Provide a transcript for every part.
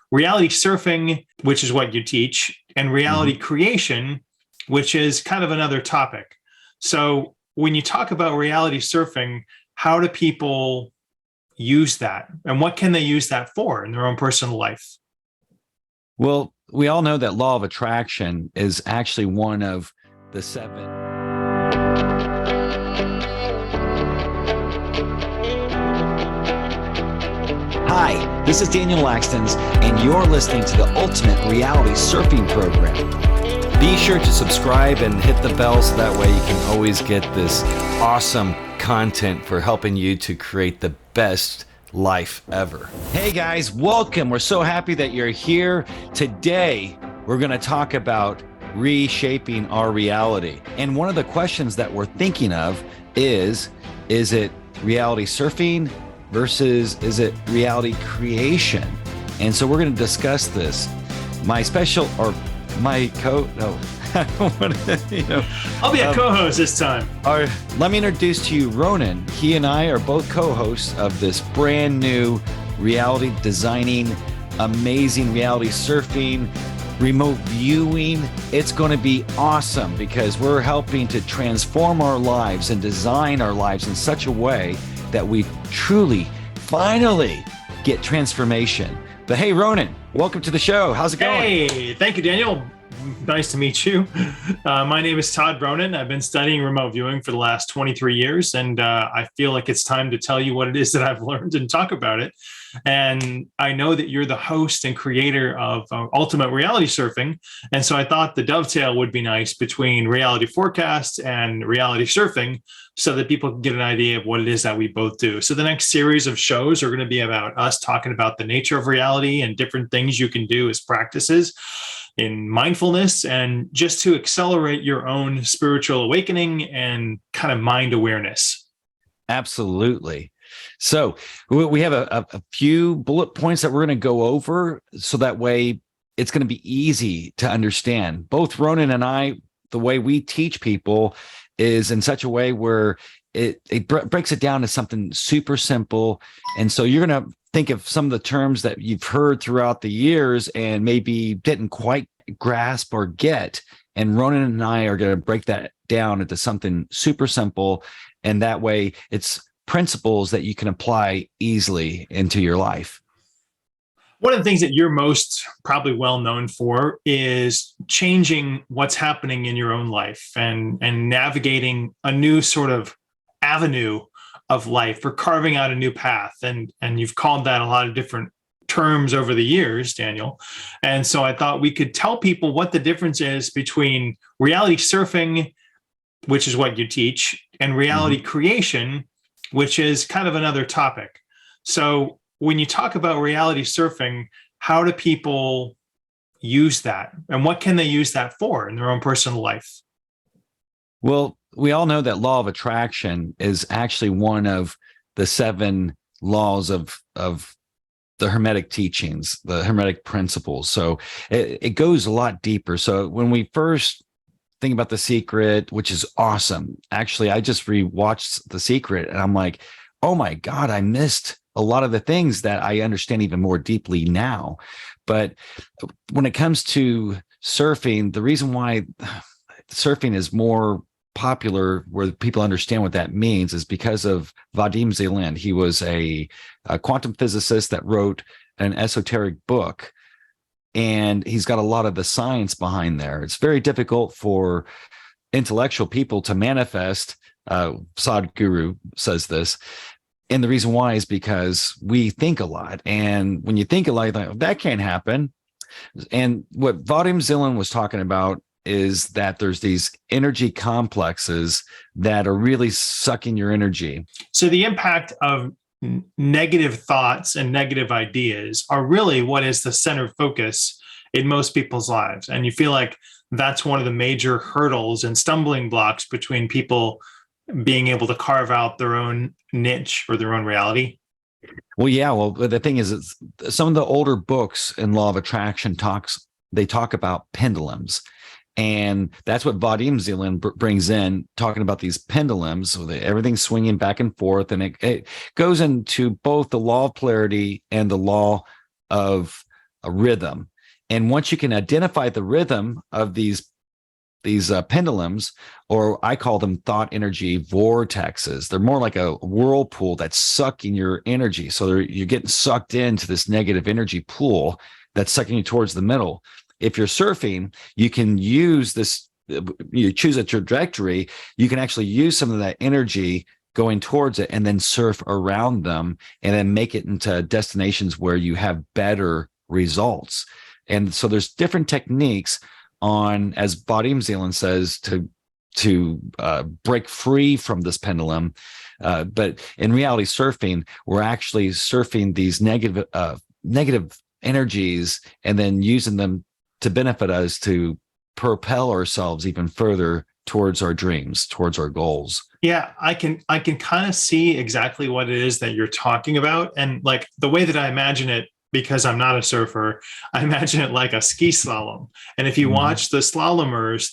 reality surfing, which is what you teach, and reality creation, which is kind of another topic. So when you talk about reality surfing, how do people use that? And what can they use that for in their own personal life? Well, we all know that law of attraction is actually one of the 7. Hi, this is Daniel Lakstins, and you're listening to the Ultimate Reality Surfing Program. Be sure to subscribe and hit the bell so that way you can always get this awesome content for helping you to create the best life ever. Hey guys, welcome. We're so happy that you're here. Today, we're going to talk about reshaping our reality. And one of the questions that we're thinking of is it reality surfing versus is it reality creation? And so we're going to discuss this. My I'll be a co-host this time. Let me introduce to you Ronan. He and I are both co-hosts of this brand new reality designing, amazing reality surfing, remote viewing. It's going to be awesome because we're helping to transform our lives and design our lives in such a way that we truly, finally get transformation. But hey, Ronan, welcome to the show. How's it going? Hey, thank you, Daniel. Nice to meet you. My name is Todd Ronan. I've been studying remote viewing for the last 23 years, and I feel like it's time to tell you what it is that I've learned and talk about it. And I know that you're the host and creator of Ultimate Reality Surfing, and so I thought the dovetail would be nice between reality forecast and reality surfing so that people can get an idea of what it is that we both do. So the next series of shows are going to be about us talking about the nature of reality and different things you can do as practices in mindfulness and just to accelerate your own spiritual awakening and kind of mind awareness. Absolutely. So we have a few bullet points that we're going to go over so that way it's going to be easy to understand. Both Ronan and I, the way we teach people is in such a way where it breaks it down to something super simple. And so you're going to think of some of the terms that you've heard throughout the years and maybe didn't quite grasp or get. And Ronan and I are going to break that down into something super simple. And that way it's principles that you can apply easily into your life. One of the things that you're most probably well known for is changing what's happening in your own life and navigating a new sort of avenue of life or carving out a new path. And you've called that a lot of different terms over the years, Daniel. And so I thought we could tell people what the difference is between reality surfing, which is what you teach, and reality creation, which is kind of another topic. So when you talk about reality surfing, how do people use that? And what can they use that for in their own personal life? Well, we all know that law of attraction is actually one of the 7 laws of the Hermetic teachings, the Hermetic principles. So it goes a lot deeper. So when we first think about The Secret, which is awesome, actually, I just rewatched The Secret and I'm like, oh my God, I missed a lot of the things that I understand even more deeply now. But when it comes to surfing, the reason why surfing is more popular where people understand what that means is because of Vadim Zeland. He was a quantum physicist that wrote an esoteric book, and he's got a lot of the science behind there. It's very difficult for intellectual people to manifest. Sadhguru says this. And the reason why is because we think a lot. And when you think a lot, you're like, that can't happen. And what Vadim Zeland was talking about is that there's these energy complexes that are really sucking your energy. So the impact of negative thoughts and negative ideas are really what is the center focus in most people's lives. And you feel like that's one of the major hurdles and stumbling blocks between people being able to carve out their own niche or their own reality. Well, yeah. Well, the thing is some of the older books in law of attraction they talk about pendulums. And that's what Vadim Zeland brings in, talking about these pendulums, so everything's swinging back and forth. And it goes into both the law of polarity and the law of a rhythm. And once you can identify the rhythm of these pendulums, or I call them thought energy vortexes. They're more like a whirlpool that's sucking your energy. So you're getting sucked into this negative energy pool that's sucking you towards the middle. If you're surfing, you can use this, you choose a trajectory, you can actually use some of that energy going towards it and then surf around them and then make it into destinations where you have better results. And so there's different techniques on, as Vadim Zeland says, to break free from this pendulum. But in reality, surfing, we're actually surfing these negative energies and then using them to benefit us to propel ourselves even further towards our dreams, towards our goals. Yeah, I can kind of see exactly what it is that you're talking about. And like the way that I imagine it, because I'm not a surfer, I imagine it like a ski slalom. And if you watch the slalomers,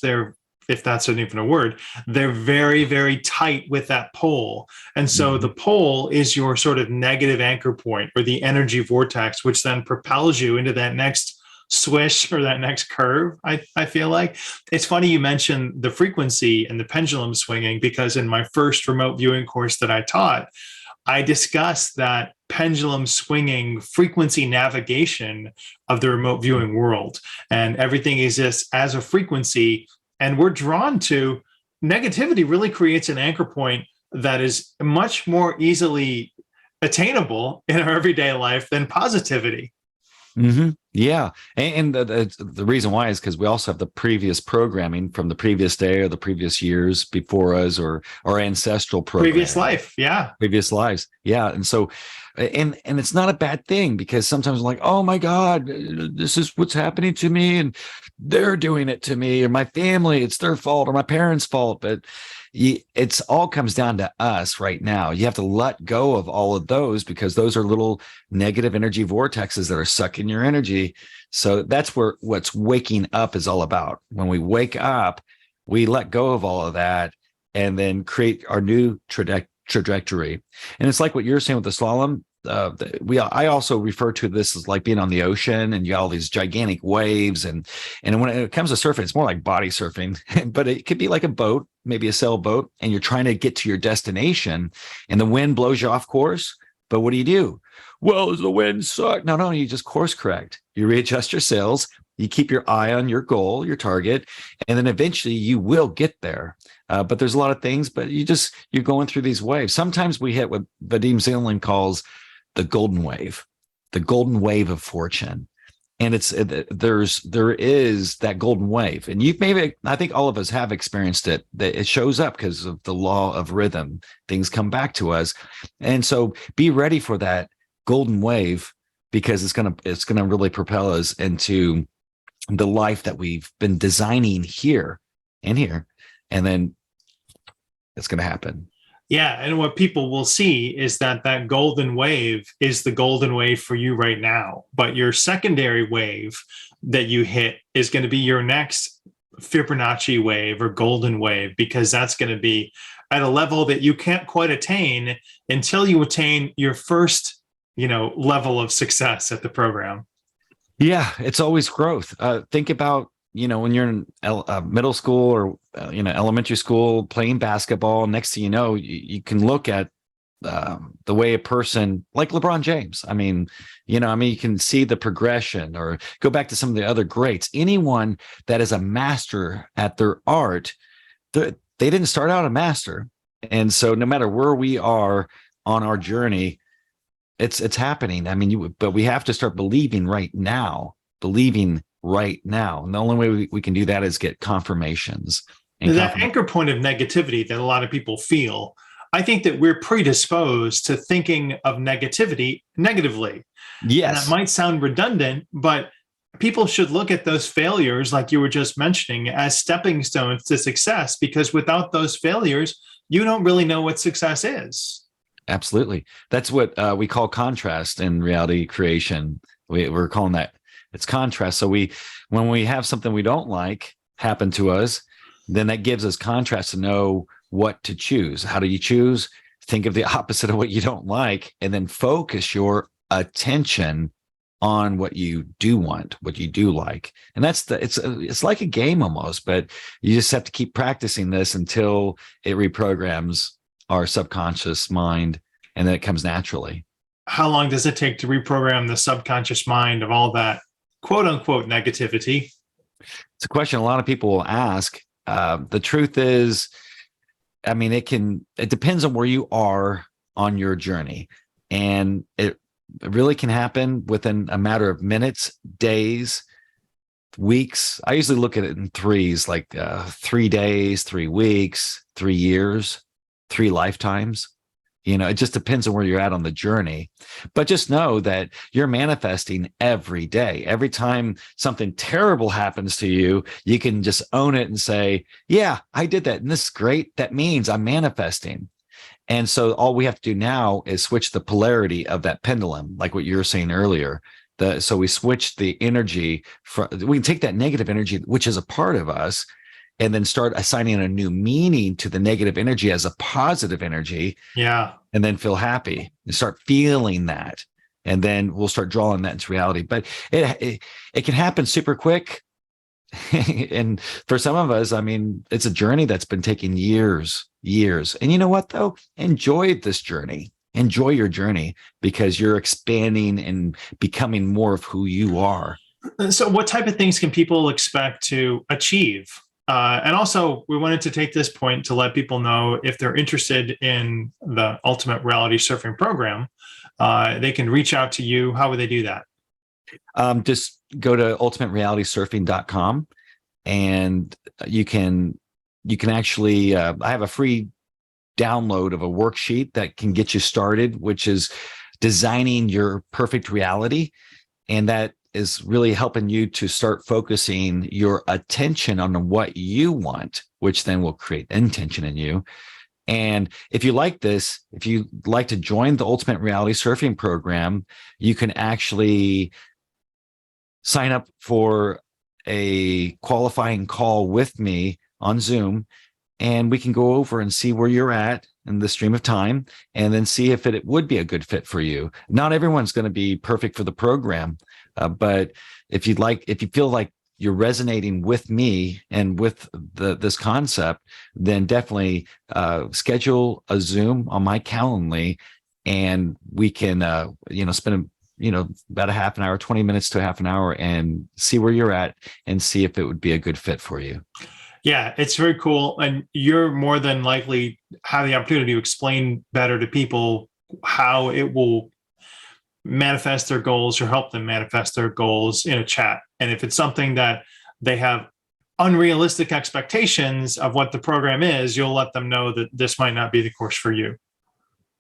if that's even a word, they're very, very tight with that pole. And so the pole is your sort of negative anchor point or the energy vortex, which then propels you into that next swish or that next curve. I feel like it's funny you mentioned the frequency and the pendulum swinging, because in my first remote viewing course that I taught, I discussed that pendulum swinging frequency navigation of the remote viewing world, and everything exists as a frequency. And we're drawn to negativity really creates an anchor point that is much more easily attainable in our everyday life than positivity. Yeah. And the reason why is because we also have the previous programming from the previous day or the previous years before us, or our ancestral programming. Previous life. Yeah. Previous lives. Yeah. And so, and it's not a bad thing, because sometimes I'm like, oh my God, this is what's happening to me, and they're doing it to me, or my family, it's their fault, or my parents' fault. But it's all comes down to us right now. You have to let go of all of those, because those are little negative energy vortexes that are sucking your energy. So that's what's waking up is all about. When we wake up, we let go of all of that and then create our new trajectory. And it's like what you're saying with the slalom. I also refer to this as like being on the ocean, and you got all these gigantic waves, and when it comes to surfing, it's more like body surfing, but it could be like a boat, maybe a sailboat, and you're trying to get to your destination, and the wind blows you off course. But what do? Well, does the wind suck? No, you just course correct. You readjust your sails, you keep your eye on your goal, your target, and then eventually you will get there. But there's a lot of things, but you're going through these waves. Sometimes we hit what Vadim Zeland calls the golden wave of fortune. And there is that golden wave. And I think all of us have experienced it, that it shows up because of the law of rhythm. Things come back to us. And so be ready for that golden wave, because it's going to really propel us into the life that we've been designing here and here. And then it's going to happen. Yeah. And what people will see is that golden wave is the golden wave for you right now. But your secondary wave that you hit is going to be your next Fibonacci wave or golden wave, because that's going to be at a level that you can't quite attain until you attain your first, level of success at the program. Yeah. It's always growth. Think about, when you're in middle school or, elementary school playing basketball, next thing you know, you can look at the way a person like LeBron James. You can see the progression, or go back to some of the other greats. Anyone that is a master at their art, they didn't start out a master. And so no matter where we are on our journey, it's happening. But we have to start believing right now. And the only way we can do that is get confirmations. That anchor point of negativity that a lot of people feel, I think that we're predisposed to thinking of negativity negatively. Yes. And that might sound redundant, but people should look at those failures, like you were just mentioning, as stepping stones to success, because without those failures, you don't really know what success is. Absolutely. That's what we call contrast in reality creation. We're calling that, it's contrast. So when we have something we don't like happen to us, then that gives us contrast to know what to choose. How do you choose? Think of the opposite of what you don't like, and then focus your attention on what you do want, what you do like. And it's like a game almost, but you just have to keep practicing this until it reprograms our subconscious mind, and then it comes naturally. How long does it take to reprogram the subconscious mind of all that quote unquote negativity? It's a question a lot of people will ask. The truth is, I mean, it depends on where you are on your journey, and it really can happen within a matter of minutes, days, weeks. I usually look at it in threes, like 3 days, 3 weeks, 3 years, 3 lifetimes. It just depends on where you're at on the journey. But just know that you're manifesting every day. Every time something terrible happens to you, you can just own it and say, yeah, I did that. And this is great. That means I'm manifesting. And so all we have to do now is switch the polarity of that pendulum, like what you were saying earlier. So we switch the energy we can take that negative energy, which is a part of us, and then start assigning a new meaning to the negative energy as a positive energy. Yeah. And then feel happy and start feeling that. And then we'll start drawing that into reality. But it can happen super quick. And for some of us, I mean, it's a journey that's been taking years. And you know what, though? Enjoy this journey. Enjoy your journey, because you're expanding and becoming more of who you are. So what type of things can people expect to achieve? And also, we wanted to take this point to let people know, if they're interested in the Ultimate Reality Surfing program, they can reach out to you. How would they do that? Just go to ultimaterealitysurfing.com, and you can actually, I have a free download of a worksheet that can get you started, which is designing your perfect reality. And that is really helping you to start focusing your attention on what you want, which then will create intention in you. And if you like this, if you like to join the Ultimate Reality Surfing program, you can actually sign up for a qualifying call with me on Zoom, and we can go over and see where you're at in the stream of time, and then see if it would be a good fit for you. Not everyone's going to be perfect for the program. But if you feel like you're resonating with me and with this concept, then definitely schedule a Zoom on my Calendly, and we can spend about a half an hour, 20 minutes to a half an hour, and see where you're at and see if it would be a good fit for you. Yeah, it's very cool. And you're more than likely have the opportunity to explain better to people how it will manifest their goals, or help them manifest their goals in a chat. And if it's something that they have unrealistic expectations of what the program is, you'll let them know that this might not be the course for you.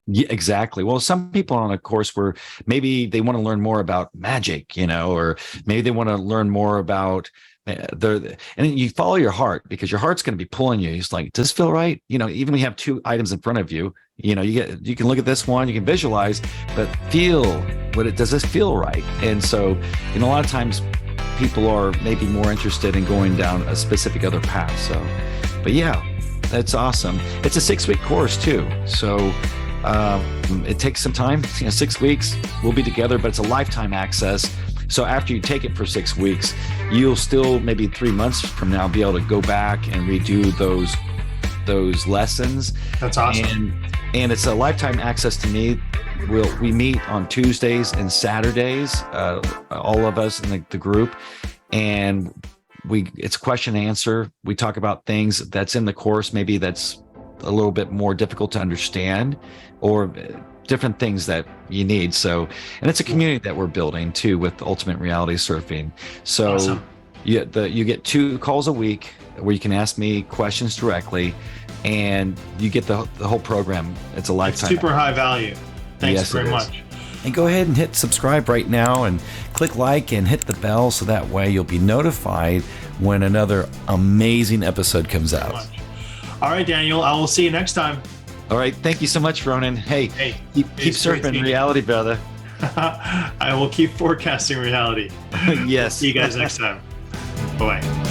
Yeah, exactly. Well, some people are on a course where maybe they want to learn more about magic, or maybe they want to learn more about and you follow your heart, because your heart's going to be pulling you. It's like, does this feel right? Even when you have 2 items in front of you, you can look at this one, you can visualize, but feel does this feel right? And so, a lot of times people are maybe more interested in going down a specific other path. So, but yeah, that's awesome. It's a 6-week course too. So it takes some time, 6 weeks, we'll be together, but it's a lifetime access. So after you take it for 6 weeks, you'll still maybe 3 months from now be able to go back and redo those lessons. That's awesome. And it's a lifetime access to me. We meet on Tuesdays and Saturdays, all of us in the group, and it's question and answer. We talk about things that's in the course, maybe that's a little bit more difficult to understand, or different things that you need. So, and it's a community that we're building too with Ultimate Reality Surfing. So awesome. You get 2 calls a week where you can ask me questions directly, and you get the whole program. It's a lifetime. It's super high value. Thanks very much. And go ahead and hit subscribe right now, and click like and hit the bell, so that way you'll be notified when another amazing episode comes out. All right, Daniel, I will see you next time. All right. Thank you so much, Ronan. Hey, keep surfing reality, brother. I will keep forecasting reality. Yes. See you guys next time. Bye.